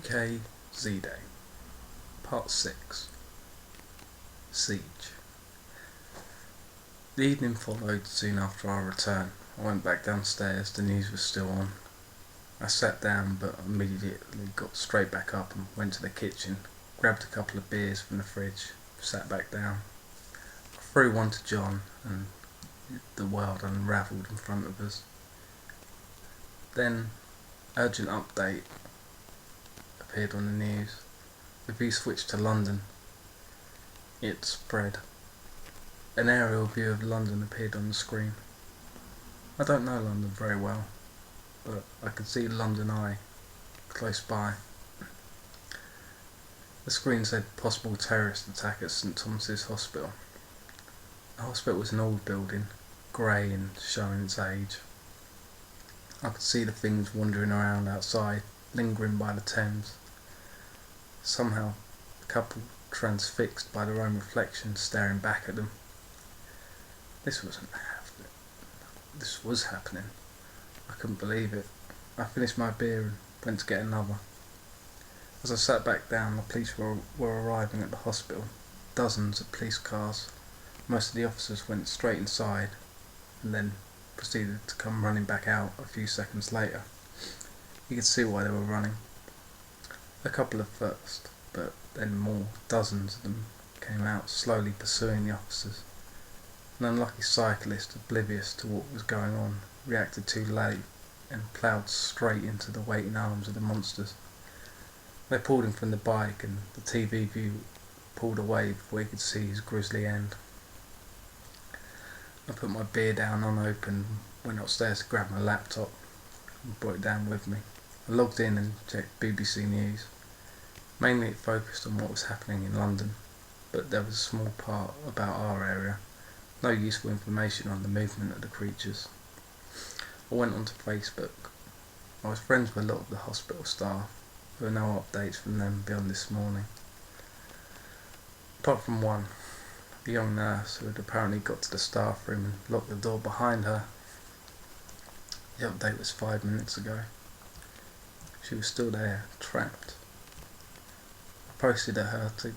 UK Z-Day, Part 6, Siege. The evening followed soon after our return. I went back downstairs, the news was still on. I sat down but immediately got straight back up and went to the kitchen, grabbed a couple of beers from the fridge, sat back down. I threw one to John and the world unravelled in front of us. Then, urgent update appeared on the news. The view switched to London. It spread. An aerial view of London appeared on the screen. I don't know London very well, but I could see London Eye close by. The screen said possible terrorist attack at St Thomas's Hospital. The hospital was an old building, grey and showing its age. I could see the things wandering around outside, lingering by the Thames. Somehow, the couple transfixed by their own reflection staring back at them. This was happening. I couldn't believe it. I finished my beer and went to get another. As I sat back down, the police were arriving at the hospital. Dozens of police cars. Most of the officers went straight inside and then proceeded to come running back out a few seconds later. You could see why they were running. A couple at first, but then more, dozens of them came out slowly pursuing the officers. An unlucky cyclist, oblivious to what was going on, reacted too late and ploughed straight into the waiting arms of the monsters. They pulled him from the bike and the TV view pulled away before he could see his grisly end. I put my beer down unopened, went upstairs to grab my laptop and brought it down with me. I logged in and checked BBC News. Mainly it focused on what was happening in London, but there was a small part about our area. No useful information on the movement of the creatures. I went onto Facebook. I was friends with a lot of the hospital staff. There were no updates from them beyond this morning. Apart from one, a young nurse who had apparently got to the staff room and locked the door behind her. The update was 5 minutes ago. She was still there, trapped. I posted at her to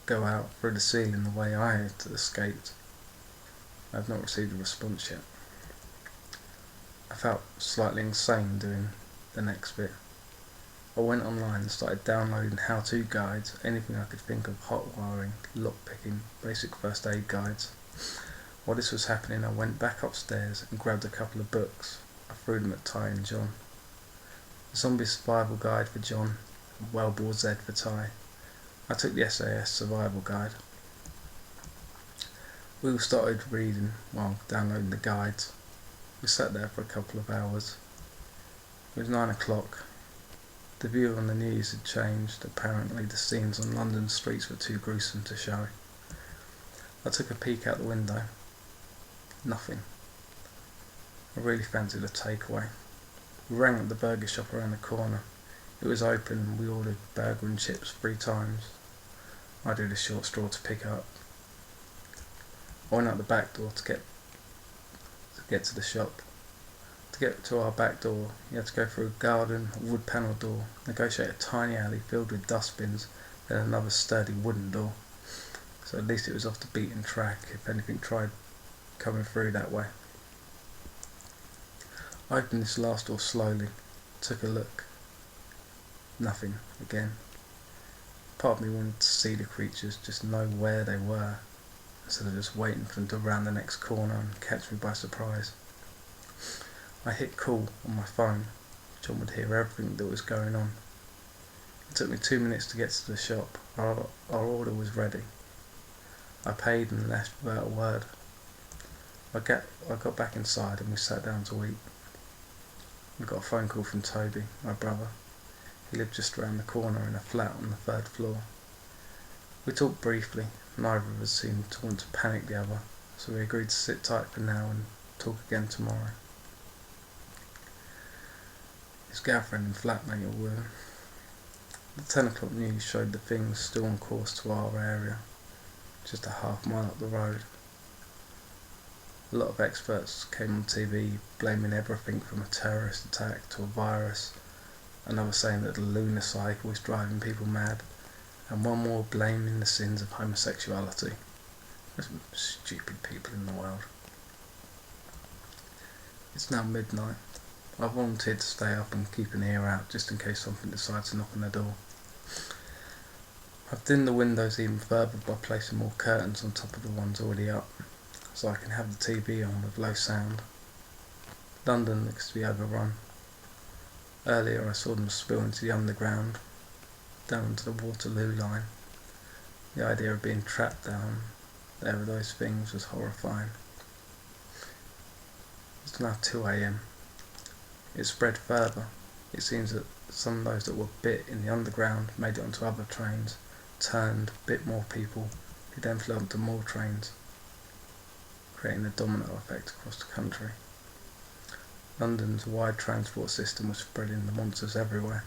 go out through the ceiling the way I had escaped. I have not received a response yet. I felt slightly insane doing the next bit. I went online and started downloading how-to guides, anything I could think of, hot wiring, lockpicking, basic first aid guides. While this was happening, I went back upstairs and grabbed a couple of books. I threw them at Ty and John. The Zombie Survival Guide for John, and World War Z for Ty. I took the SAS Survival Guide. We all started reading while downloading the guides. We sat there for a couple of hours. It was 9 o'clock. The view on the news had changed. Apparently the scenes on London streets were too gruesome to show. I took a peek out the window. Nothing. I really fancied a takeaway. We rang up the burger shop around the corner. It was open and we ordered burger and chips 3 times. I did a short straw to pick up. I went out the back door to get to the shop. To get to our back door, you had to go through a garden, a wood panel door, negotiate a tiny alley filled with dustbins, then another sturdy wooden door. So at least it was off the beaten track if anything tried coming through that way. I opened this last door slowly, took a look. Nothing again. Part of me wanted to see the creatures, just know where they were, instead of just waiting for them to round the next corner and catch me by surprise. I hit call on my phone. John would hear everything that was going on. It took me 2 minutes to get to the shop. Our order was ready. I paid and left without a word. I got back inside and we sat down to eat. I got a phone call from Toby, my brother. He lived just around the corner in a flat on the 3rd floor. We talked briefly. Neither of us seemed to want to panic the other, so we agreed to sit tight for now and talk again tomorrow. His girlfriend and flatmate are with him. The 10 o'clock news showed the things still on course to our area, just a half mile up the road. A lot of experts came on TV blaming everything from a terrorist attack to a virus, another saying that the lunar cycle is driving people mad, and one more blaming the sins of homosexuality. There's some stupid people in the world. It's now midnight. I volunteered to stay up and keep an ear out just in case something decides to knock on the door. I've dimmed the windows even further by placing more curtains on top of the ones already up, so I can have the TV on with low sound. London looks to be overrun. Earlier I saw them spill into the underground, down to the Waterloo line. The idea of being trapped down there with those things was horrifying. It's now 2 a.m. It spread further. It seems that some of those that were bit in the underground made it onto other trains, turned, bit more people, who then flew onto more trains, creating a domino effect across the country. London's wide transport system was spreading the monsters everywhere.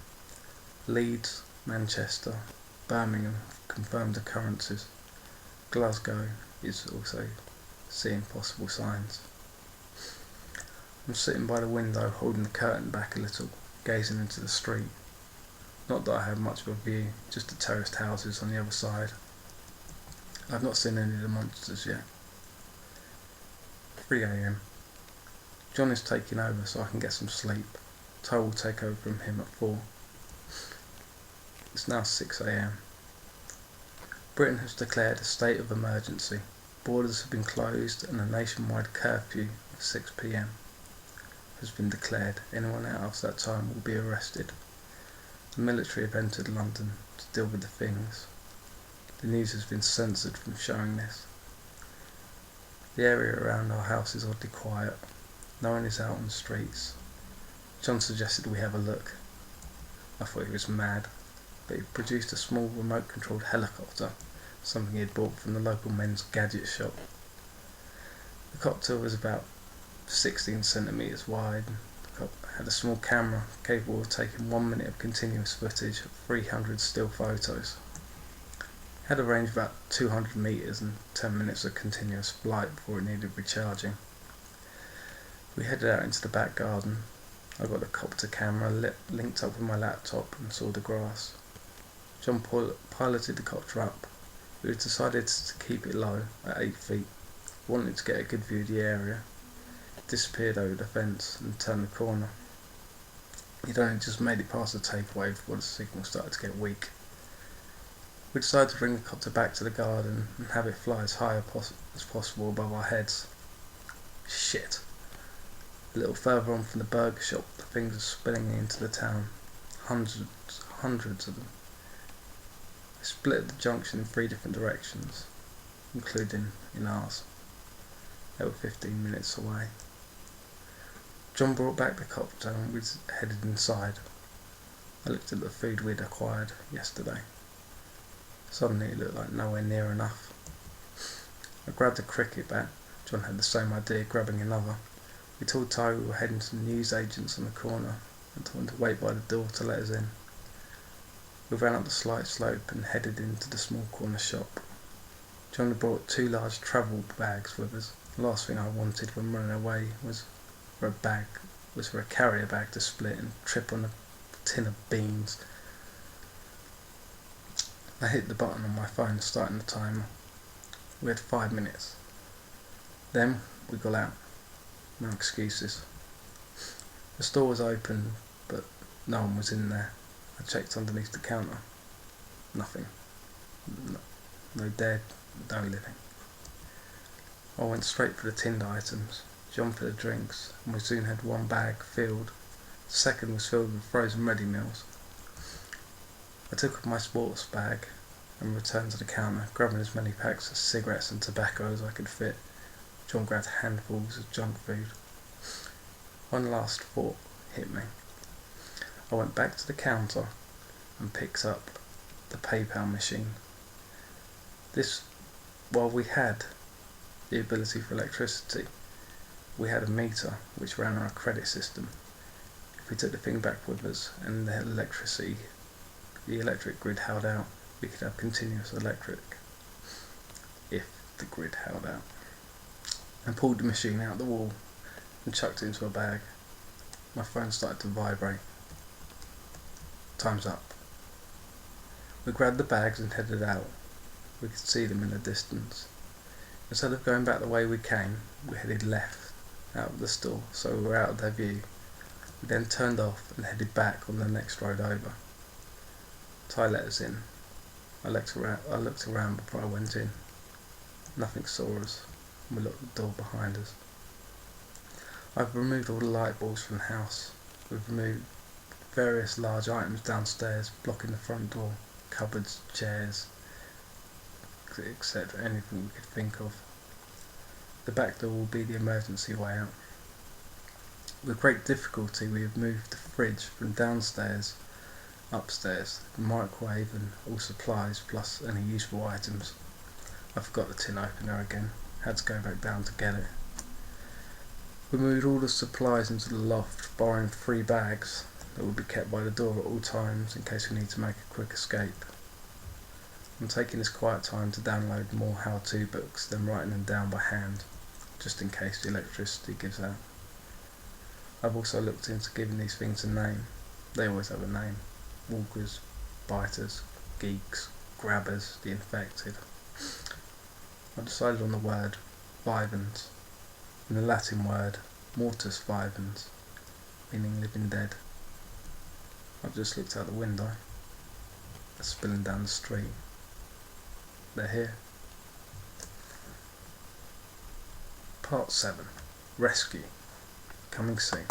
Leeds, Manchester, Birmingham have confirmed occurrences. Glasgow is also seeing possible signs. I'm sitting by the window holding the curtain back a little, gazing into the street. Not that I have much of a view, just the terraced houses on the other side. I've not seen any of the monsters yet. 3 a.m. John is taking over so I can get some sleep. Ty will take over from him at 4. It's now 6 a.m. Britain has declared a state of emergency. Borders have been closed and a nationwide curfew of 6 p.m. has been declared. Anyone out after that time will be arrested. The military have entered London to deal with the things. The news has been censored from showing this. The area around our house is oddly quiet. No one is out on the streets. John suggested we have a look. I thought he was mad, but he produced a small remote-controlled helicopter, something he had bought from the local men's gadget shop. The copter was about 16 centimetres wide. The had a small camera capable of taking 1 minute of continuous footage of 300 still photos. It had a range of about 200 metres and 10 minutes of continuous flight before it needed recharging. We headed out into the back garden. I got the copter camera linked up with my laptop and saw the grass. John piloted the copter up. We had decided to keep it low at 8 feet. Wanted to get a good view of the area. It disappeared over the fence and turned the corner. He'd only just made it past the takeaway before the signal started to get weak. We decided to bring the copter back to the garden and have it fly as high as possible above our heads. Shit. A little further on from the burger shop, the things were spilling into the town. Hundreds of them. They split at the junction in 3 different directions, including in ours. They were 15 minutes away. John brought back the copter and we headed inside. I looked at the food we'd acquired yesterday. Suddenly it looked like nowhere near enough. I grabbed a cricket bat. John had the same idea, grabbing another. We told Ty we were heading to the newsagents on the corner and told him to wait by the door to let us in. We ran up the slight slope and headed into the small corner shop. John had brought 2 large travel bags with us. The last thing I wanted when running away was for a carrier bag to split and trip on a tin of beans. I hit the button on my phone starting the timer. We had 5 minutes. Then we got out. No excuses. The store was open, but no one was in there. I checked underneath the counter. Nothing. No dead, no living. I went straight for the tinned items, John for the drinks, and we soon had 1 bag filled. The second was filled with frozen ready meals. I took off my sports bag and returned to the counter, grabbing as many packs of cigarettes and tobacco as I could fit. John grabbed handfuls of junk food. One last thought hit me. I went back to the counter and picked up the PayPal machine. While we had the ability for electricity, we had a meter which ran on a credit system. If we took the thing back with us and the electric grid held out, we could have continuous electric. If the grid held out. I pulled the machine out the wall and chucked it into a bag. My phone started to vibrate. Time's up. We grabbed the bags and headed out. We could see them in the distance. Instead of going back the way we came, we headed left, out of the store, so we were out of their view. We then turned off and headed back on the next road over. Ty let us in. I looked around before I went in. Nothing saw us, and we locked the door behind us. I've removed all the light bulbs from the house. We've removed various large items downstairs, blocking the front door, cupboards, chairs, etc. Anything we could think of. The back door will be the emergency way out. With great difficulty we have moved the fridge from downstairs upstairs, the microwave and all supplies plus any useful items. I forgot the tin opener again, had to go back down to get it. We moved all the supplies into the loft, borrowing 3 bags that will be kept by the door at all times in case we need to make a quick escape. I'm taking this quiet time to download more how-to books, then writing them down by hand, just in case the electricity gives out. I've also looked into giving these things a name. They always have a name. Walkers, biters, geeks, grabbers, the infected. I decided on the word vivens, and the Latin word mortus vivens, meaning living dead. I've just looked out the window. They're spilling down the street. They're here. Part 7. Rescue. Coming soon.